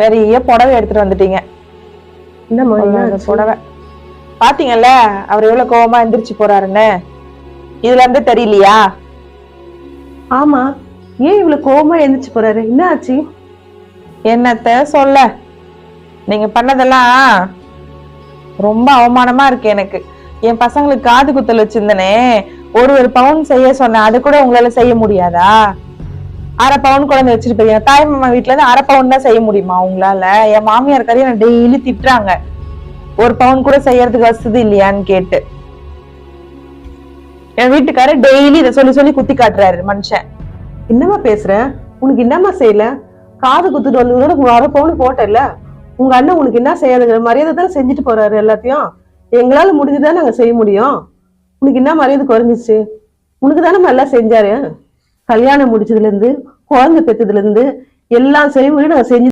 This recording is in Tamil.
பெரிய புடவை எடுத்துட்டு வந்துட்டீங்க. இந்த புடவை பாத்தீங்கல்ல அவர் எவ்வளவு கோவமா எந்திரிச்சு போறாருன்னு. இதுல இருந்து தெரியலையா? ஆமா, ஏன் இவ்வளவு கோவமா எந்திரிச்சு போறாரு? என்ன ஆச்சு? என்னத்த சொல்ல, நீங்க பண்ணதெல்லாம் ரொம்ப அவமானமா இருக்கு எனக்கு. என் பசங்களுக்கு காது குத்தல் வச்சிருந்தனே, ஒரு பவுன் செய்ய சொன்னேன், அது கூட உங்களால செய்ய முடியாதா? அரை பவுன் குழந்தை வச்சுட்டு போய் தாய் மாமா வீட்டுல இருந்து அரை பவுன் தான் செய்ய முடியுமா உங்களால? என் மாமியார் கரையை நான் டெய்லி திட்டுறாங்க, ஒரு பவுன் கூட செய்யறதுக்கு வசதி இல்லையான்னு கேட்டு. என் வீட்டுக்காரர் டெய்லி இதை சொல்லி சொல்லி குத்தி காட்டுறாரு மனுஷன். என்னமா பேசுற? உனக்கு என்னமா செய்யல? காது குத்துட்டு வந்து அரை பவுன் போட்டல. உங்க அண்ணன் உனக்கு என்ன செய்யாதுங்கிற மரியாதை தான் செஞ்சுட்டு போறாரு. எல்லாத்தையும் எங்களால முடிஞ்சுதான் நாங்க செய்ய முடியும். உனக்கு என்ன மரியாதை குறைஞ்சிச்சு? உனக்கு தானே நல்லா செஞ்சாரு. கல்யாணம் முடிச்சதுல இருந்து குழந்தை பெற்றதுல இருந்து எல்லாம் செய்ய முடியும் நாங்க செஞ்சு